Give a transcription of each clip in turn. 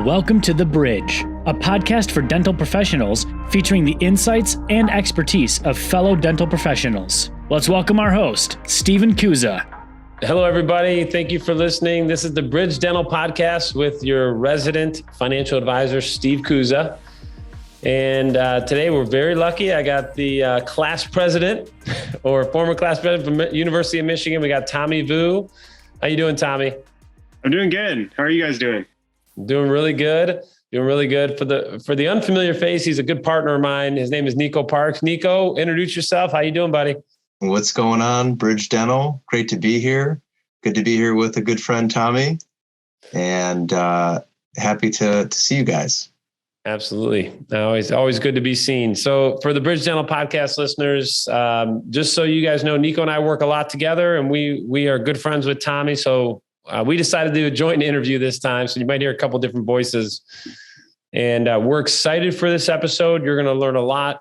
Welcome to The Bridge, a podcast for dental professionals featuring the insights and expertise of fellow dental professionals. Let's welcome our host, Stephen Kuza. Hello, everybody. Thank you for listening. This is the Bridge Dental Podcast with your resident financial advisor, Steve Kuza. And today we're very lucky. I got the class president or former class president from University of Michigan. We got Tommy Vu. How you doing, Tommy? I'm doing good. How are you guys doing? Doing really good. Doing really good. For the unfamiliar face, he's a good partner of mine. His name is Nico Parks. Nico, introduce yourself. How you doing, buddy? What's going on, Bridge Dental? Great to be here. Good to be here with a good friend, Tommy, and happy to see you guys. Absolutely. Always good to be seen. So for the Bridge Dental Podcast listeners, just so you guys know, Nico and I work a lot together, and we are good friends with Tommy. So we decided to do a joint interview this time. So you might hear a couple different voices, and we're excited for this episode. You're going to learn a lot.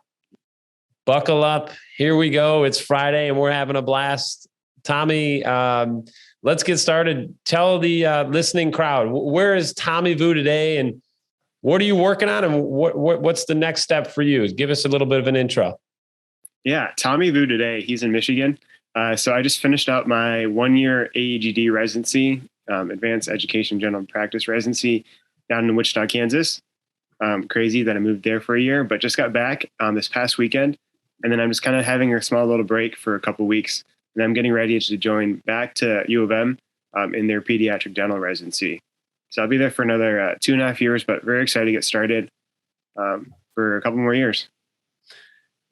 Buckle up. Here we go. It's Friday and we're having a blast. Tommy, let's get started. Tell the listening crowd, where is Tommy Vu today, and what are you working on, and what's the next step for you? Give us a little bit of an intro. Yeah, Tommy Vu today. He's in Michigan. So I just finished out my 1-year AEGD residency, Advanced Education General Practice residency down in Wichita, Kansas. Crazy that I moved there for a year, but just got back this past weekend. And then I'm just kind of having a small little break for a couple of weeks. And I'm getting ready to join back to U of M in their pediatric dental residency. So I'll be there for another 2.5 years, but very excited to get started for a couple more years.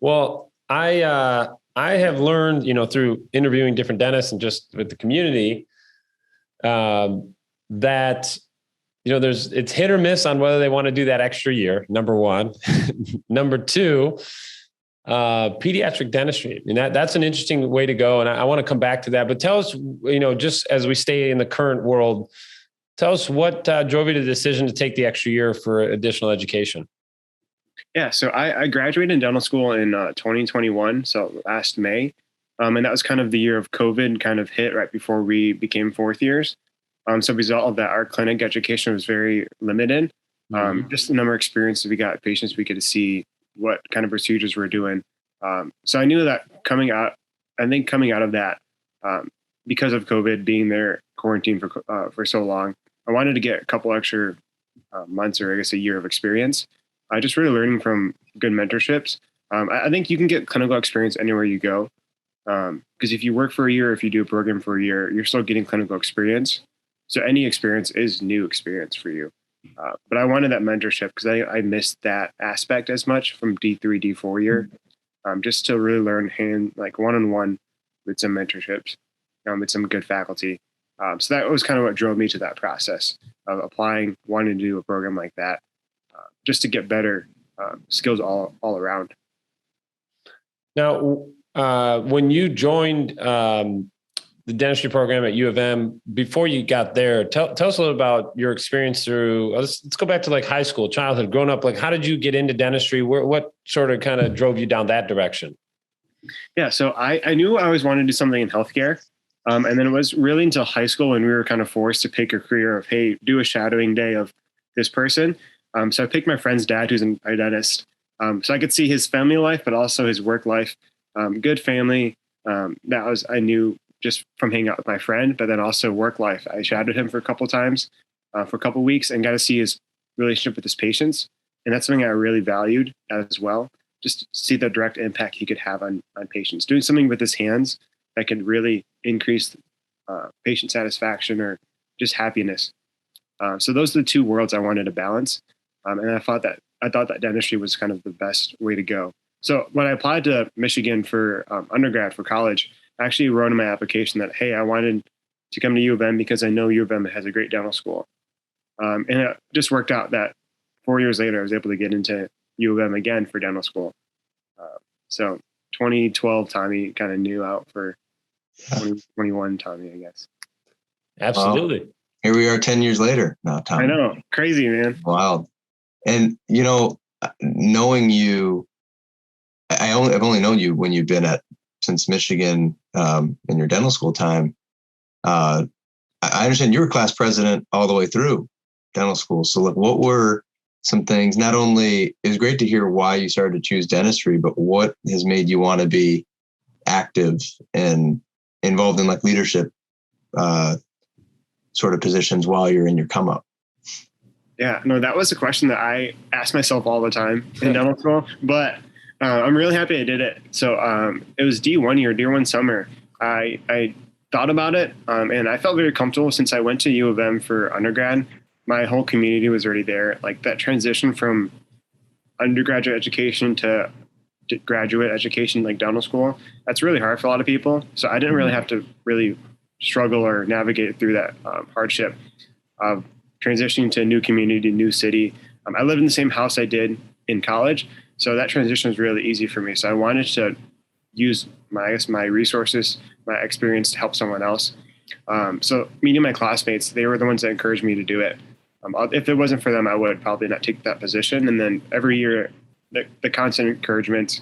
Well, I have learned, through interviewing different dentists and just with the community, that, it's hit or miss on whether they want to do that extra year. Number one. Number two, pediatric dentistry. And that's an interesting way to go. And I want to come back to that, but tell us, just as we stay in the current world, tell us what drove you to the decision to take the extra year for additional education. Yeah, so I graduated in dental school in 2021, so last May. And that was kind of the year of COVID kind of hit right before we became fourth years. So as a result of that, our clinic education was very limited. Just the number of experiences we got, patients we could see, what kind of procedures we're doing. So I knew that coming out of that, because of COVID being there quarantined for so long, I wanted to get a couple extra months, or I guess a year of experience. Just really learning from good mentorships. I think you can get clinical experience anywhere you go. Because if you work for a year, if you do a program for a year, you're still getting clinical experience. So any experience is new experience for you. But I wanted that mentorship because I missed that aspect as much from D3, D4 year, just to really learn one-on-one with some mentorships, with some good faculty. So that was kind of what drove me to that process of applying, wanting to do a program like that, just to get better skills all around. Now, when you joined the dentistry program at U of M, before you got there, tell us a little about your experience through, let's go back to like high school, childhood, growing up. Like, how did you get into dentistry? What sort of kind of drove you down that direction? Yeah, so I knew I always wanted to do something in healthcare. And then it was really until high school when we were kind of forced to pick a career of, hey, do a shadowing day of this person. So I picked my friend's dad, who's a dentist. So I could see his family life, but also his work life. Good family. I knew just from hanging out with my friend, but then also work life. I shadowed him for a couple of times, for a couple of weeks, and got to see his relationship with his patients. And that's something I really valued as well. Just see the direct impact he could have on patients. Doing something with his hands that could really increase patient satisfaction or just happiness. So those are the two worlds I wanted to balance. And I thought that dentistry was kind of the best way to go. So when I applied to Michigan for undergrad, for college, I actually wrote in my application that, hey, I wanted to come to U of M because I know U of M has a great dental school. And it just worked out that 4 years later, I was able to get into U of M again for dental school. So 2012, Tommy kind of knew out for 2021, Tommy, I guess. Absolutely. Well, here we are 10 years later now, Tommy. I know. Crazy, man. Wild. And, knowing you, I've only known you when you've been since Michigan in your dental school time. I understand you were class president all the way through dental school. So like, what were some things, not only it was great to hear why you started to choose dentistry, but what has made you want to be active and involved in like leadership sort of positions while you're in your come up? Yeah, no, that was a question that I asked myself all the time in dental school, but I'm really happy I did it. So it was D1 summer. I thought about it and I felt very comfortable since I went to U of M for undergrad. My whole community was already there. Like that transition from undergraduate education to graduate education, like dental school, that's really hard for a lot of people. So I didn't really have to really struggle or navigate through that hardship of transitioning to a new community, new city. I lived in the same house I did in college. So that transition was really easy for me. So I wanted to use my resources, my experience to help someone else. So meeting my classmates, they were the ones that encouraged me to do it. If it wasn't for them, I would probably not take that position. And then every year, the constant encouragement,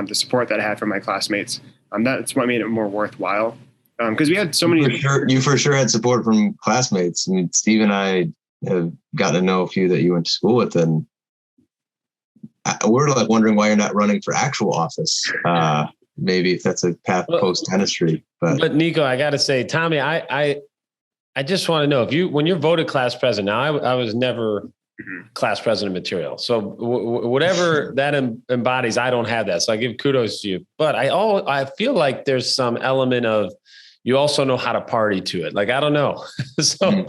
the support that I had from my classmates, that's what made it more worthwhile. Because we had so many. You for sure had support from classmates. I mean, Steve and I have gotten to know a few that you went to school with, and we're like wondering why you're not running for actual office. Maybe if that's a path post dentistry. But Nico, I got to say, Tommy, I just want to know if when you're voted class president. Now, I was never class president material, so whatever that embodies, I don't have that. So I give kudos to you. But I feel like there's some element of you also know how to party to it. Like I don't know, so.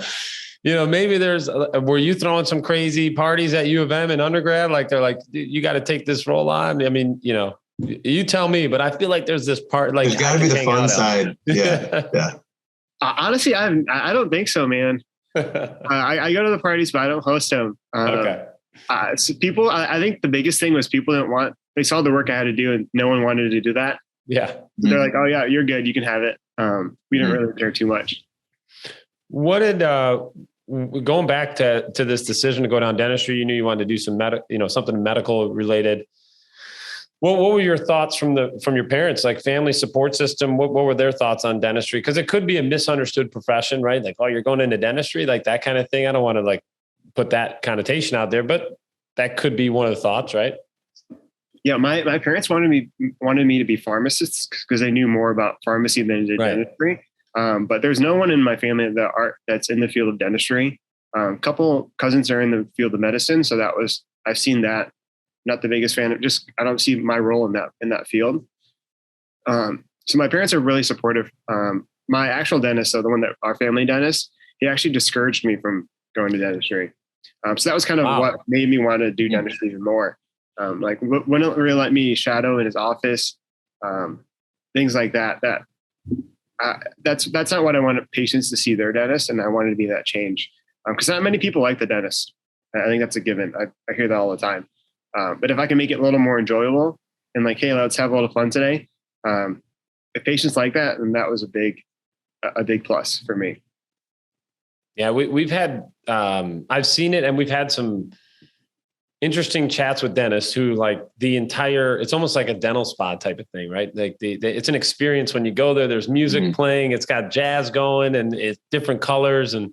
Maybe were you throwing some crazy parties at U of M in undergrad? Like they're like, you got to take this role on. I mean, you tell me, but I feel like there's this part, like there's got to be the fun side. Yeah. Yeah. Honestly, I don't think so, man. I go to the parties, but I don't host them. Okay. So people, I think the biggest thing was people they saw the work I had to do and no one wanted to do that. Yeah. They're like, oh yeah, you're good. You can have it. We didn't really care too much. What did, going back to this decision to go down dentistry, you knew you wanted to do some something medical related. What were your thoughts from your parents, like family support system? What were their thoughts on dentistry? Because it could be a misunderstood profession, right? Like, oh, you're going into dentistry, like that kind of thing. I don't want to like put that connotation out there, but that could be one of the thoughts, right? Yeah, my parents wanted me to be pharmacists because they knew more about pharmacy than they did dentistry. But there's no one in my family that's in the field of dentistry. A couple cousins are in the field of medicine, so I've seen that. Not the biggest fan of I don't see my role in that field. So my parents are really supportive. My actual dentist, so the one that our family dentist, he actually discouraged me from going to dentistry. So that was kind of what made me want to do dentistry even more. Like wouldn't really let me shadow in his office, things like that. That's not what I wanted patients to see their dentist, and I wanted to be that change. Because not many people like the dentist. I think that's a given. I hear that all the time. But if I can make it a little more enjoyable and like, hey, let's have a little fun today. If patients like that, then that was a big plus for me. Yeah, we've had, I've seen it, and we've had some interesting chats with dentists who like it's almost like a dental spa type of thing, right? Like it's an experience when you go there, there's music playing, it's got jazz going and it's different colors and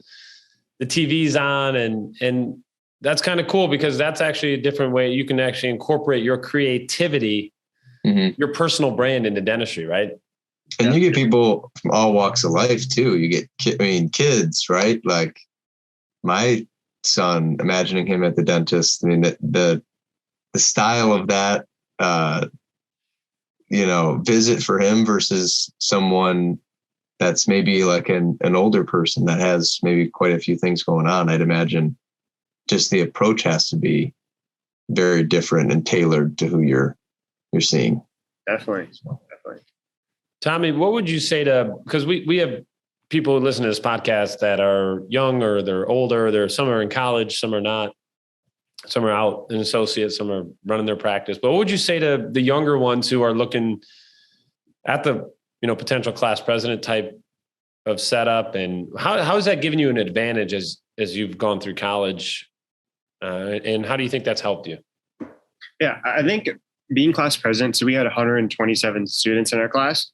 the TV's on and that's kind of cool because that's actually a different way you can actually incorporate your creativity, your personal brand into dentistry, right? And you get people from all walks of life too. You get, kids, right? Like my son, imagining him at the dentist. I mean, the style of that, visit for him versus someone that's maybe like an older person that has maybe quite a few things going on. I'd imagine just the approach has to be very different and tailored to who you're seeing. Definitely. Tommy, what would you say because we have people who listen to this podcast that are young or they're older, some are in college, some are not, some are out in associates, some are running their practice. But what would you say to the younger ones who are looking at the, potential class president type of setup, and how has that given you an advantage as you've gone through college? And how do you think that's helped you? Yeah, I think being class president, so we had 127 students in our class.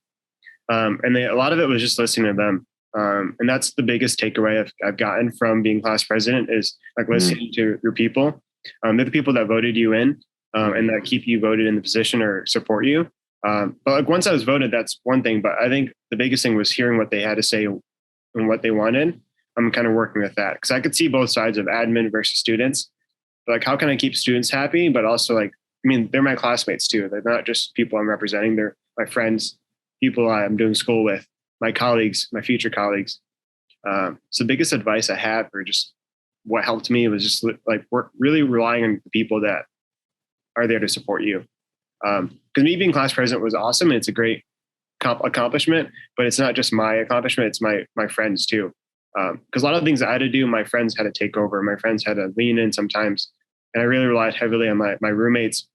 And a lot of it was just listening to them. And that's the biggest takeaway I've gotten from being class president is like listening to your people. They're the people that voted you in and that keep you voted in the position or support you. But like once I was voted, that's one thing. But I think the biggest thing was hearing what they had to say and what they wanted. I'm kind of working with that because I could see both sides of admin versus students. Like, how can I keep students happy? But also, like, I mean, they're my classmates too. They're not just people I'm representing. They're my friends, people I'm doing school with, my colleagues, my future colleagues. So the biggest advice I have, or just what helped me, was just like really relying on the people that are there to support you. Because me being class president was awesome. And it's a great accomplishment, but it's not just my accomplishment. It's my friends too. Because a lot of the things I had to do, my friends had to take over. My friends had to lean in sometimes. And I really relied heavily on my roommates,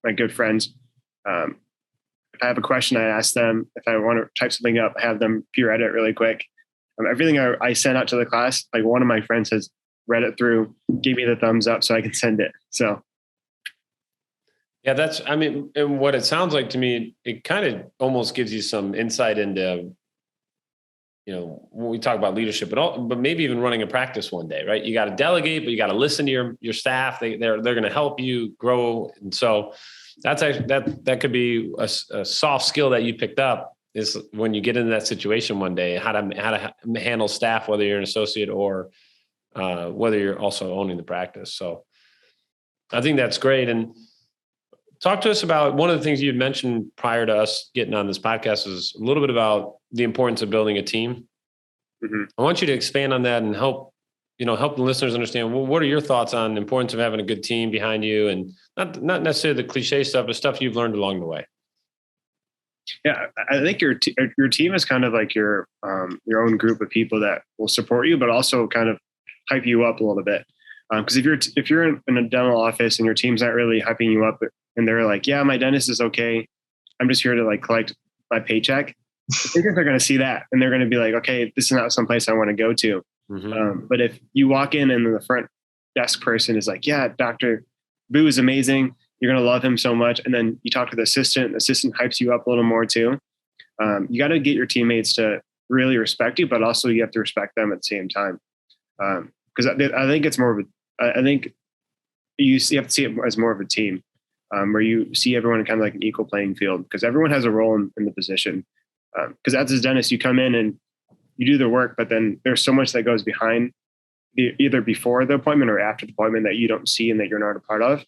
my good friends. If I have a question, I ask them. If I want to type something up, I have them peer edit really quick. Everything I sent out to the class, like one of my friends has read it through, gave me the thumbs up so I can send it. So. Yeah, and what it sounds like to me, it kind of almost gives you some insight into, when we talk about leadership, but maybe even running a practice one day, right? You got to delegate, but you got to listen to your staff. They're going to help you grow. And so that's actually, that could be a soft skill that you picked up, is when you get into that situation one day, how to handle staff, whether you're an associate or whether you're also owning the practice. So I think that's great. And talk to us about one of the things you had mentioned prior to us getting on this podcast is a little bit about the importance of building a team. Mm-hmm. I want you to expand on that and help the listeners understand, well, what are your thoughts on the importance of having a good team behind you, and not necessarily the cliche stuff, but stuff you've learned along the way. Yeah, I think your team is kind of like your own group of people that will support you, but also kind of hype you up a little bit. Because if you're in a dental office and your team's not really hyping you up, and they're like, yeah, my dentist is okay, I'm just here to like collect my paycheck, I think they're going to see that and they're going to be like, okay, this is not someplace I want to go to. Mm-hmm. But if you walk in and the front desk person is like, yeah, Dr. Boo is amazing, you're going to love him so much. And then you talk to the assistant hypes you up a little more too. You got to get your teammates to really respect you, but also you have to respect them at the same time. Because I think it's more of I think you have to see it as more of a team, where you see everyone kind of like an equal playing field, because everyone has a role in the position. Because as a dentist, you come in and you do the work, but then there's so much that goes behind either before the appointment or after the appointment that you don't see and that you're not a part of.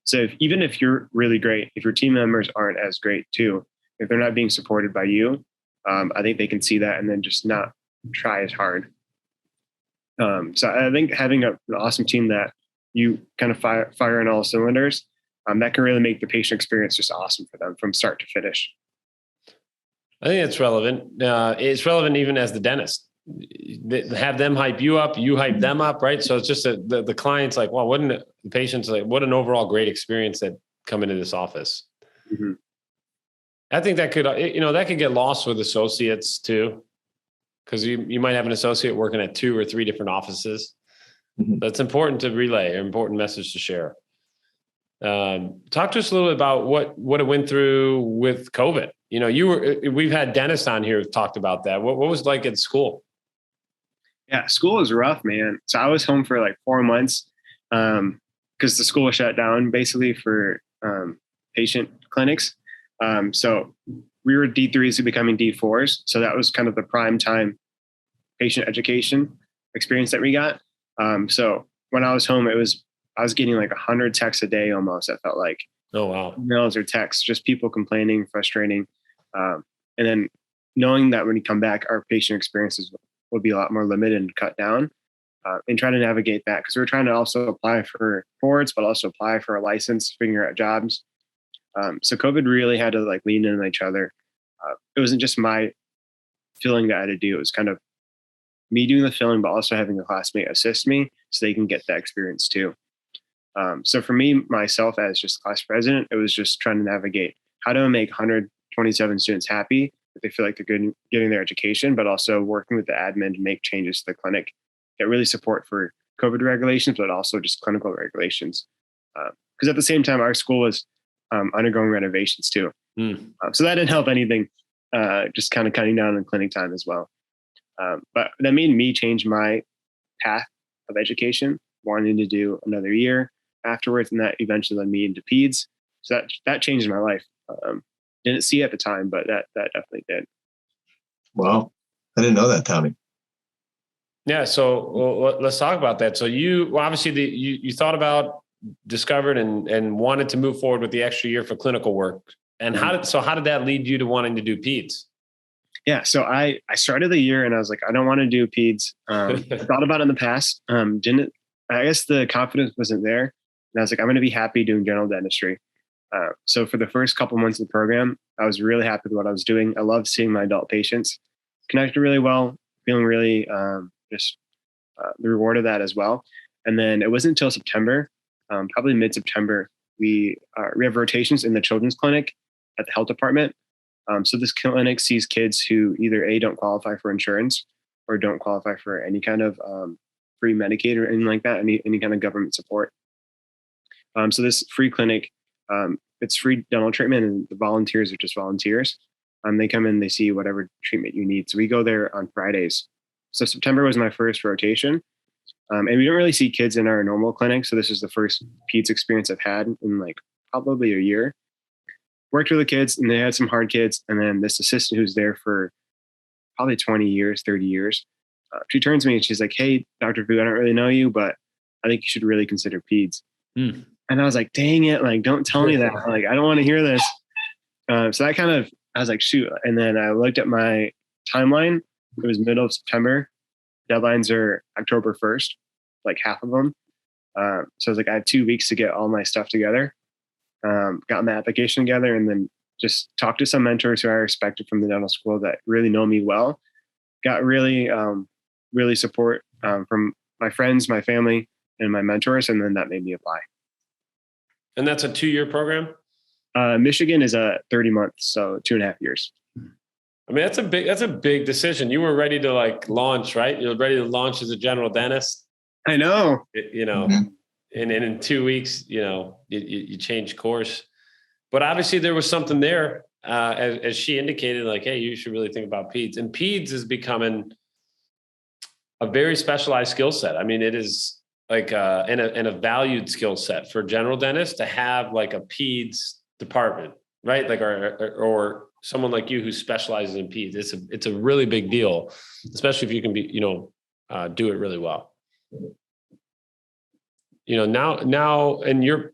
So even if you're really great, if your team members aren't as great too, if they're not being supported by you, I think they can see that and then just not try as hard. So I think having an awesome team that you kind of fire on all cylinders, that can really make the patient experience just awesome for them from start to finish. I think it's relevant. It's relevant even as the dentist. Have them hype you up, you hype them up, right? So it's just the client's like, well, the patient's like, what an overall great experience that come into this office. Mm-hmm. I think that could get lost with associates too, because you might have an associate working at 2 or 3 different offices. Mm-hmm. That's important to relay, an important message to share. Talk to us a little bit about what it went through with COVID. We've had dentists on here who talked about that. What was it like at school? Yeah, school was rough, man. So I was home for like 4 months because the school was shut down basically for patient clinics. So we were D3s becoming D4s. So that was kind of the prime time patient education experience that we got. So when I was home, I was getting like 100 texts a day almost, I felt like. Oh, wow. Emails or texts, just people complaining, frustrating. And then knowing that when you come back, our patient experiences will be a lot more limited and cut down, and try to navigate that, because we're trying to also apply for boards, but also apply for a license, figure out jobs. So COVID really had to like lean in on each other. It wasn't just my filling that I had to do. It was kind of me doing the filling, but also having a classmate assist me so they can get that experience too. So for me, myself as just class president, it was just trying to navigate how do I make 127 students happy, that they feel like they're good getting their education, but also working with the admin to make changes to the clinic, get really support for COVID regulations, but also just clinical regulations. Because at the same time, our school was undergoing renovations too. So that didn't help anything, just kind of cutting down on clinic time as well. But that made me change my path of education, wanting to do another year afterwards. And that eventually led me into peds. So that changed my life. Didn't see it at the time, but that definitely did. Wow. I didn't know that, Tommy. Yeah. So let's talk about that. So you obviously you thought about, discovered and wanted to move forward with the extra year for clinical work. And how did that lead you to wanting to do peds? Yeah. So I started the year and I was like, I don't want to do peds. I thought about it in the past. I guess the confidence wasn't there. And I was like, I'm going to be happy doing general dentistry. So for the first couple months of the program, I was really happy with what I was doing. I loved seeing my adult patients, connected really well, feeling really the reward of that as well. And then it wasn't until September, probably mid-September, we have rotations in the children's clinic at the health department. So this clinic sees kids who either don't qualify for insurance or don't qualify for any kind of free Medicaid or anything like that, any kind of government support. So this free clinic, it's free dental treatment, and the volunteers are just volunteers. They come in, they see whatever treatment you need. So we go there on Fridays. So September was my first rotation. And we don't really see kids in our normal clinic. So this is the first peds experience I've had in like probably a year. Worked with the kids, and they had some hard kids. And then this assistant who's there for probably 20 years, 30 years, she turns to me and she's like, "Hey, Dr. Vu, I don't really know you, but I think you should really consider peds." And I was like, dang it, like, don't tell me that. Like, I don't want to hear this. So I was like, shoot. And then I looked at my timeline. It was middle of September. Deadlines are October 1st, like half of them. So I was like, I have 2 weeks to get all my stuff together. Got my application together, and then just talked to some mentors who I respected from the dental school that really know me well. Got really, really support from my friends, my family, and my mentors. And then that made me apply. And that's a 2-year program? Michigan is a 30 months, so 2.5 years. I mean, that's a big decision. You were ready to like launch, right? You were ready to launch as a general dentist. I know. And in 2 weeks, you change course. But obviously there was something there, as she indicated, like, hey, you should really think about peds. And peds is becoming a very specialized skill set. I mean, it is like in a valued skill set for general dentists to have like a peds department, right? Like or someone like you who specializes in peds. It's a really big deal, especially if you can do it really well. Now, and you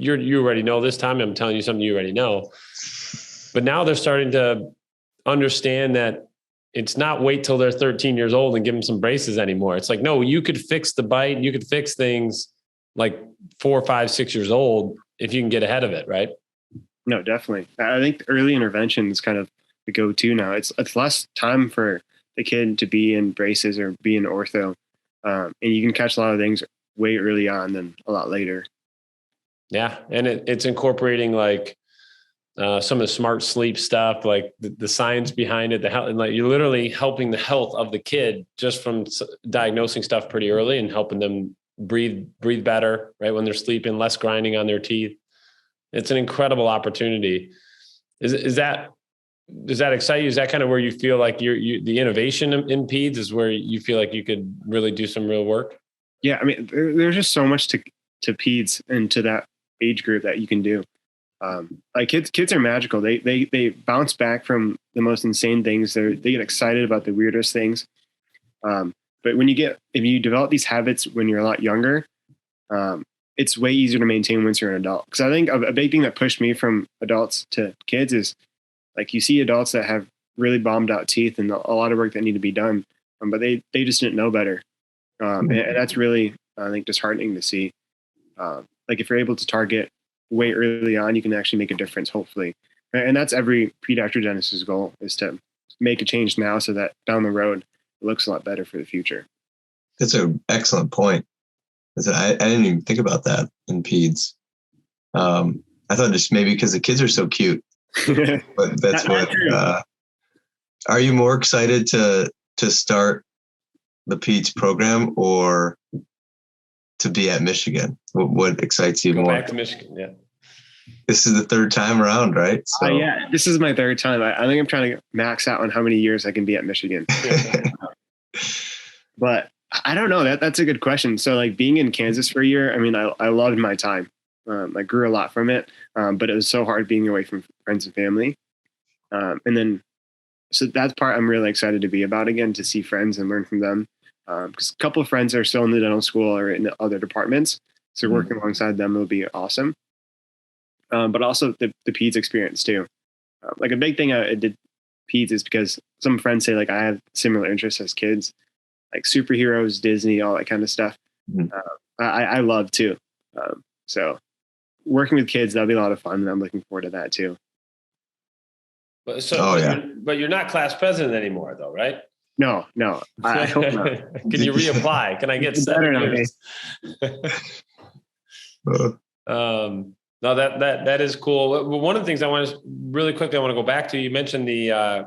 already know this time. I'm telling you something you already know, but now they're starting to understand that it's not wait till they're 13 years old and give them some braces anymore. It's like, no, you could fix the bite. You could fix things like 4, 5, 6 years old if you can get ahead of it. Right. No, definitely. I think early intervention is kind of the go-to now. It's less time for the kid to be in braces or be in ortho. And you can catch a lot of things way early on than a lot later. Yeah. And it's incorporating like some of the smart sleep stuff, like the science behind it, the health, and like you're literally helping the health of the kid just from diagnosing stuff pretty early and helping them breathe better, right? When they're sleeping, less grinding on their teeth. It's an incredible opportunity. Does that excite you? Is that kind of where you feel like the innovation in peds is where you feel like you could really do some real work? Yeah. I mean, there's just so much to peds and to that age group that you can do. Like kids are magical. They bounce back from the most insane things. They get excited about the weirdest things. But if you develop these habits when you're a lot younger, it's way easier to maintain once you're an adult. Because I think a big thing that pushed me from adults to kids is like you see adults that have really bombed out teeth and a lot of work that need to be done, but they just didn't know better. And that's really, I think, disheartening to see. Like if you're able to target way early on, you can actually make a difference, hopefully. And that's every pediatric dentist's goal, is to make a change now so that down the road it looks a lot better for the future. That's an excellent point. I didn't even think about that in peds. I thought just maybe because the kids are so cute, but that's are you more excited to start the peds program or to be at Michigan? What excites you more? Go back to Michigan, yeah. This is the third time around, right? So. Yeah, this is my third time. I think I'm trying to max out on how many years I can be at Michigan. But I don't know. That's a good question. So like being in Kansas for a year, I mean, I loved my time. I grew a lot from it, but it was so hard being away from friends and family. And then, so that's part I'm really excited to be about again, to see friends and learn from them. Because a couple of friends are still in the dental school or in other departments. So working alongside them will be awesome. But also the peds experience too. Like a big thing I did peds is because some friends say like I have similar interests as kids, like superheroes, Disney, all that kind of stuff. I love too. So working with kids, that'll be a lot of fun, and I'm looking forward to that too. But you're not class president anymore, though, right? No, I hope not. Can you reapply? Can I get 7 years? No, that is cool. One of the things I want to really quickly, I want to go back to, you mentioned the,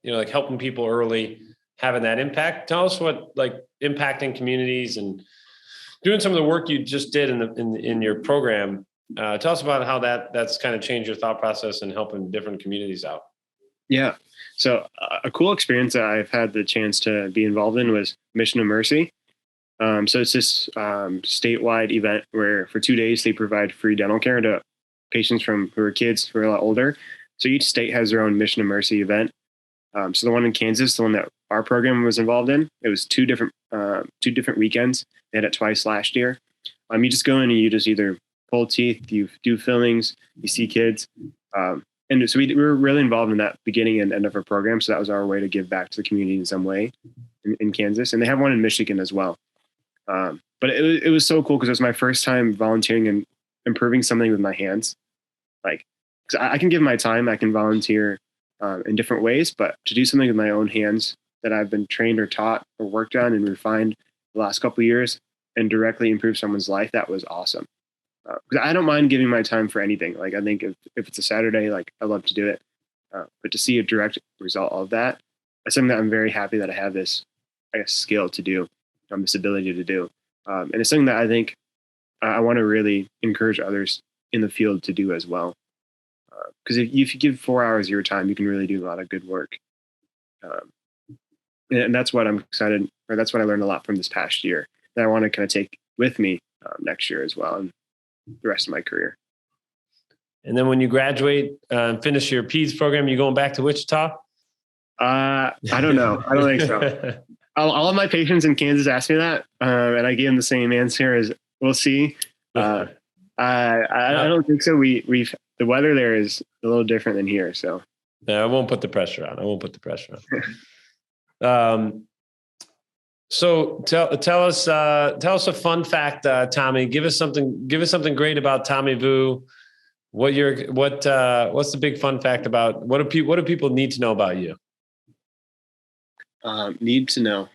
like helping people early, having that impact. Tell us what, like, impacting communities and doing some of the work you just did in your program. Tell us about how that's kind of changed your thought process and helping different communities out. Yeah. So a cool experience that I've had the chance to be involved in was Mission of Mercy. So it's this statewide event where for 2 days they provide free dental care to patients who are kids who are a lot older. So each state has their own Mission of Mercy event. So the one in Kansas, the one that our program was involved in, it was two different weekends. They had it twice last year. You just go in and you just either pull teeth, you do fillings, you see kids. And so we were really involved in that beginning and end of our program. So that was our way to give back to the community in some way in Kansas. And they have one in Michigan as well. But it was so cool because it was my first time volunteering and improving something with my hands. Like, 'cause I can give my time, I can volunteer in different ways, but to do something with my own hands that I've been trained or taught or worked on and refined the last couple of years and directly improve someone's life, that was awesome. Because I don't mind giving my time for anything. Like, I think if it's a Saturday, like, I love to do it. But to see a direct result of that, that's something that I'm very happy that I have this, I guess, skill to do, this ability to do. And it's something that I think I want to really encourage others in the field to do as well. Because if you give 4 hours of your time, you can really do a lot of good work. And that's what I'm excited, or that's what I learned a lot from this past year that I want to kind of take with me next year as well, and the rest of my career. And then when you graduate and finish your PEDS program, you going back to Wichita? I don't know. I don't think so. All of my patients in Kansas asked me that, and I gave them the same answer as we'll see. I don't think so. The weather there is a little different than here, so. No, I won't put the pressure on. So tell us a fun fact, Tommy. Give us something great about Tommy Vu. What's the big fun fact about what do people need to know about you? Need to know.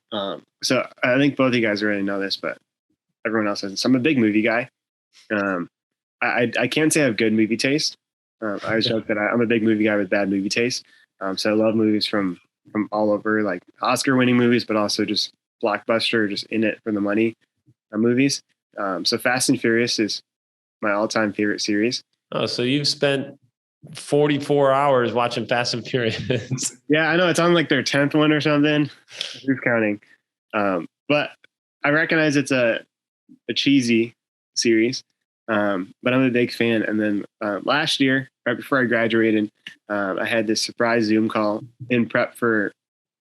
So I think both of you guys already know this, but everyone else doesn't. So I'm a big movie guy. I can't say I have good movie taste. I always joke that I'm a big movie guy with bad movie taste. So I love movies from all over, like Oscar-winning movies, but also just blockbuster, just in it for the money movies. So Fast and Furious is my all-time favorite series. Oh, so you've spent 44 hours watching Fast and Furious. Yeah, I know. It's on like their 10th one or something. Who's counting? But I recognize it's a cheesy series. But I'm a big fan. And then last year, right before I graduated, I had this surprise Zoom call in prep for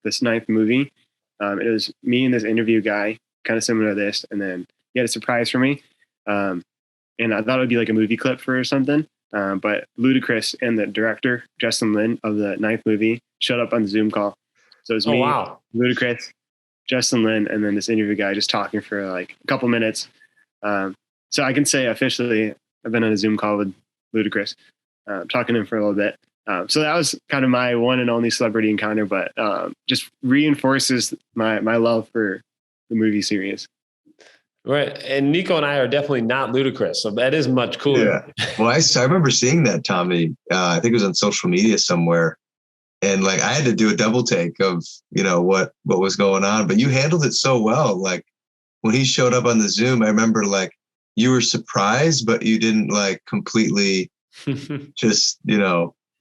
this 9th movie. It was me and this interview guy, kind of similar to this. And then he had a surprise for me. And I thought it would be like a movie clip for or something. But Ludacris and the director, Justin Lin, of the 9th movie showed up on the Zoom call. So it was me, Ludacris, Justin Lin, and then this interview guy just talking for like a couple minutes. So I can say officially I've been on a Zoom call with Ludacris, talking to him for a little bit. So that was kind of my one and only celebrity encounter, but just reinforces my love for the movie series. Right. And Nico and I are definitely not Ludacris, so that is much cooler. Yeah. Well, I remember seeing that, Tommy. I think it was on social media somewhere. And like I had to do a double take of, what was going on. But you handled it so well. Like when he showed up on the Zoom, I remember like you were surprised, but you didn't like completely just,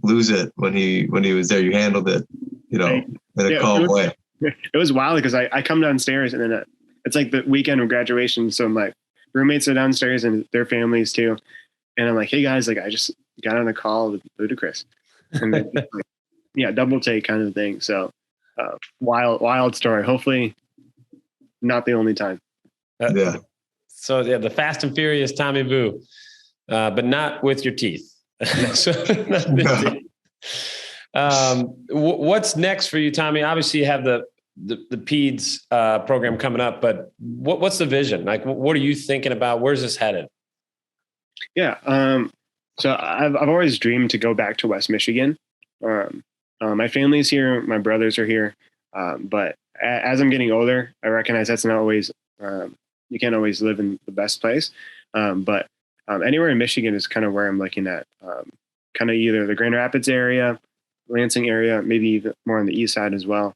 lose it when he was there. You handled it, in a calm way. It was wild because I come downstairs and then it's like the weekend of graduation. So my roommates are downstairs and their families too. And I'm like, hey guys, like I just got on a call with Ludacris. And then, like, yeah, double take kind of thing. So wild story. Hopefully not the only time. Yeah. So yeah, the Fast and Furious Tommy Boo, but not with your teeth. So, what's next for you, Tommy? Obviously you have the PEDS program coming up, but what's the vision? Like, what are you thinking about? Where's this headed? Yeah. So I've always dreamed to go back to West Michigan. My family's here, my brothers are here. But as I'm getting older, I recognize that's not always, you can't always live in the best place. But anywhere in Michigan is kind of where I'm looking at, kind of either the Grand Rapids area, Lansing area, maybe even more on the east side as well.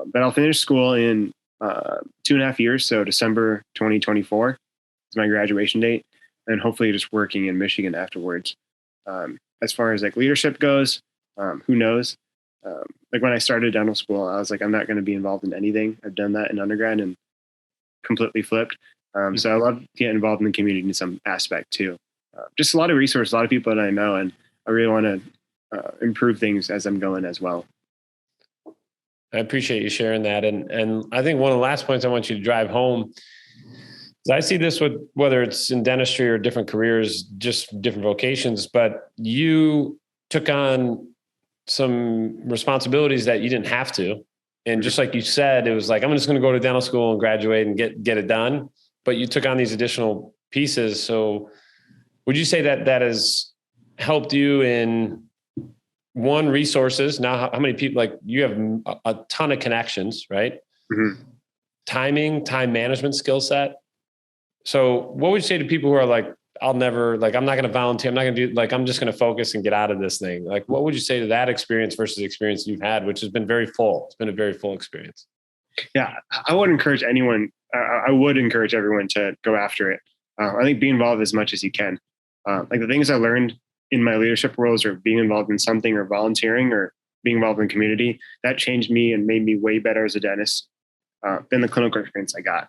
But I'll finish school in 2.5 years. So December 2024 is my graduation date, and hopefully just working in Michigan afterwards. As far as like leadership goes, who knows? Like when I started dental school, I was like, I'm not going to be involved in anything. I've done that in undergrad and completely flipped. So I love to get involved in the community in some aspect too. Just a lot of resources, a lot of people that I know, and I really want to improve things as I'm going as well. I appreciate you sharing that. And I think one of the last points I want you to drive home is I see this with whether it's in dentistry or different careers, just different vocations, but you took on some responsibilities that you didn't have to. And just like you said, it was like, I'm just going to go to dental school and graduate and get it done. But you took on these additional pieces. So would you say that that has helped you in one, resources? Now, how many people, like you have a ton of connections, right? Mm-hmm. Timing, time management skill set. So what would you say to people who are like, I'm not going to volunteer. I'm not going to do I'm just going to focus and get out of this thing. Like, what would you say to that experience versus the experience you've had, which has been very full? It's been a very full experience. Yeah, I would encourage anyone. I would encourage everyone to go after it. I think be involved as much as you can. Like the things I learned in my leadership roles or being involved in something or volunteering or being involved in community, that changed me and made me way better as a dentist than the clinical experience I got,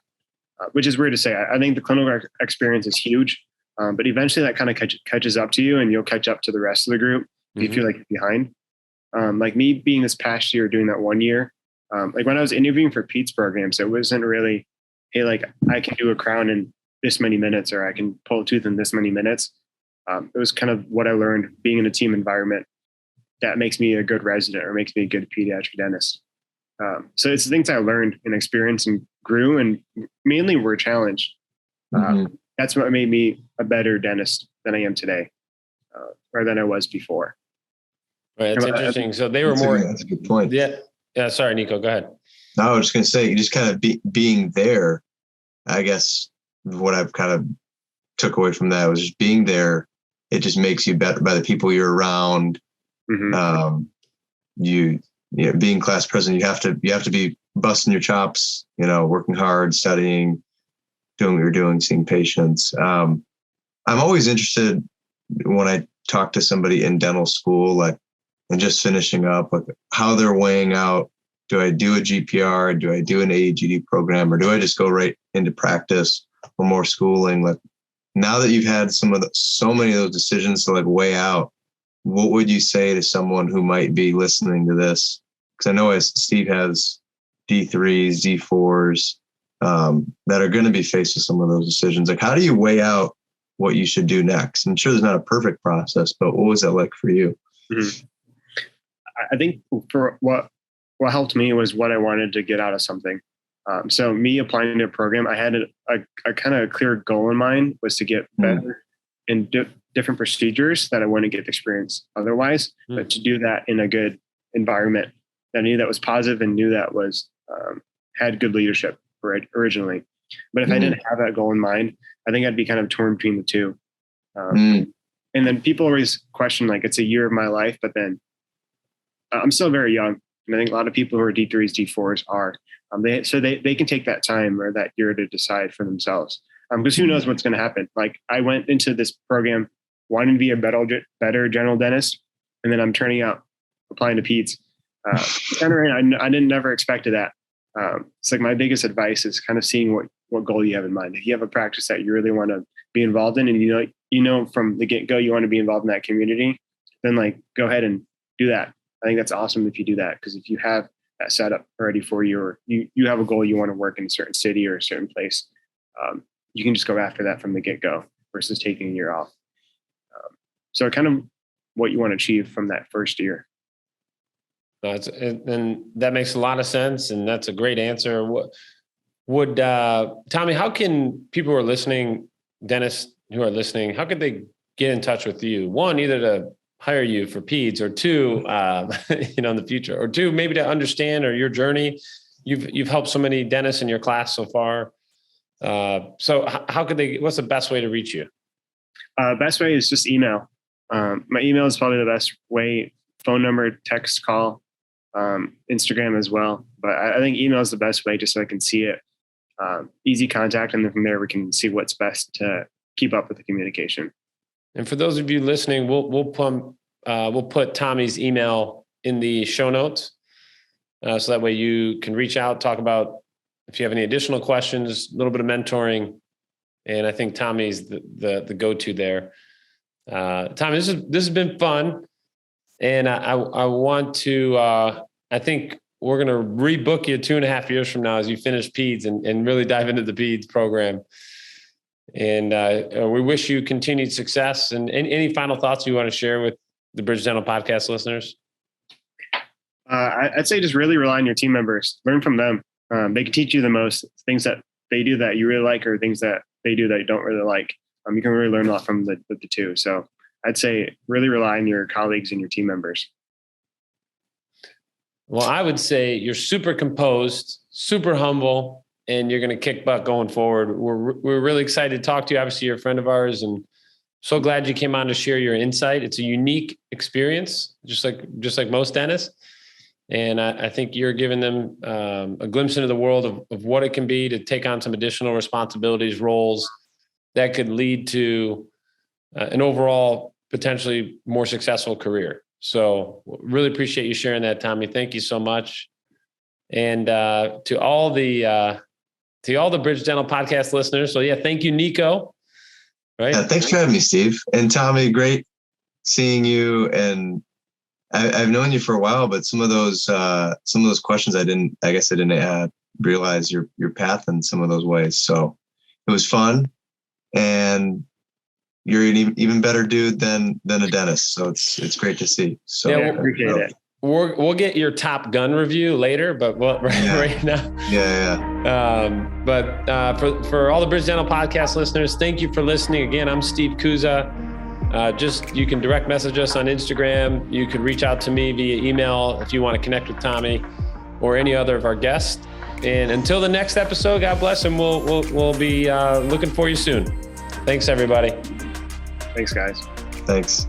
which is weird to say. I think the clinical experience is huge, but eventually that kind of catches up to you and you'll catch up to the rest of the group if you feel like you're behind. Like me being this past year, doing that 1 year, like when I was interviewing for PEDS programs, it wasn't really, hey, like I can do a crown in this many minutes or I can pull a tooth in this many minutes. It was kind of what I learned being in a team environment that makes me a good resident or makes me a good pediatric dentist. So it's the things I learned and experienced and grew and mainly were challenged. That's what made me a better dentist than I am today or than I was before. Right. That's interesting. So they were That's a good point. Yeah. Yeah. Sorry, Nico, go ahead. No, I was just going to say, just kind of being there, I guess what I've kind of took away from that was just being there. It just makes you better by the people you're around. You being class president, you have to be busting your chops, working hard, studying, doing what you're doing, seeing patients. I'm always interested when I talk to somebody in dental school, and just finishing up, how they're weighing out, do I do a GPR? Do I do an AEGD program? Or do I just go right into practice or more schooling? Like now that you've had so many of those decisions to weigh out, what would you say to someone who might be listening to this? Because I know as Steve has D3s, D4s that are going to be faced with some of those decisions. Like, how do you weigh out what you should do next? I'm sure there's not a perfect process, but what was that like for you? Mm-hmm. I think for what helped me was what I wanted to get out of something. So me applying to a program, I had a kind of clear goal in mind was to get better in different procedures that I wouldn't get experience otherwise, but to do that in a good environment that I knew that was positive and knew that was had good leadership originally. But if I didn't have that goal in mind, I think I'd be kind of torn between the two. And then people always question, it's a year of my life, but then I'm still very young. And I think a lot of people who are D3s, D4s are. They can take that time or that year to decide for themselves. Because who knows what's going to happen. Like I went into this program wanting to be a better general dentist, and then I'm turning out applying to PEDS. I didn't never expected that. It's like my biggest advice is kind of seeing what goal you have in mind. If you have a practice that you really want to be involved in, and you know from the get go you want to be involved in that community, then like go ahead and do that. I think that's awesome if you do that, because if you have that set up already for you, or you have a goal you want to work in a certain city or a certain place, you can just go after that from the get go versus taking a year off. So kind of what you want to achieve from that first year. And that makes a lot of sense. And that's a great answer. Would Tommy, how can people who are listening, dentists who are listening, how could they get in touch with you? One, either to hire you for peds, or two, in the future, or two, maybe to understand or your journey. You've helped so many dentists in your class so far. So how could they, what's the best way to reach you? Best way is just email. My email is probably the best way. Phone number, text, call, Instagram as well. But I think email is the best way, just so I can see it. Easy contact. And then from there, we can see what's best to keep up with the communication. And for those of you listening, we'll put Tommy's email in the show notes. So that way you can reach out, talk about if you have any additional questions, a little bit of mentoring. And I think Tommy's the go-to there. Tommy, this has been fun. And I want to, I think we're going to rebook you 2.5 years from now as you finish peds and really dive into the peds program. And we wish you continued success. And any final thoughts you want to share with the Bridge Dental podcast listeners? I'd say just really rely on your team members. Learn from them. They can teach you the most. Things that they do that you really like, or things that they do that you don't really like. You can really learn a lot from the two. So I'd say really rely on your colleagues and your team members. Well, I would say you're super composed, super humble, and you're going to kick butt going forward. We're really excited to talk to you. Obviously, you're a friend of ours, and so glad you came on to share your insight. It's a unique experience, just like most dentists. And I think you're giving them a glimpse into the world of what it can be to take on some additional responsibilities, roles that could lead to an overall potentially more successful career. So really appreciate you sharing that, Tommy. Thank you so much. And to all the Bridge Dental podcast listeners. So yeah, thank you, Nico. Right. Yeah, thanks for having me, Steve. And Tommy, great seeing you. And I've known you for a while, but some of those questions I didn't realize your path in some of those ways. So it was fun, and you're an even better dude than a dentist. So it's great to see. So yeah, appreciate it. We'll get your Top Gun review later, but right now. Yeah. But for all the Bridge Dental podcast listeners, thank you for listening. Again, I'm Steve Kuza. You can direct message us on Instagram. You can reach out to me via email if you want to connect with Tommy or any other of our guests. And until the next episode, God bless, and we'll be looking for you soon. Thanks, everybody. Thanks, guys. Thanks.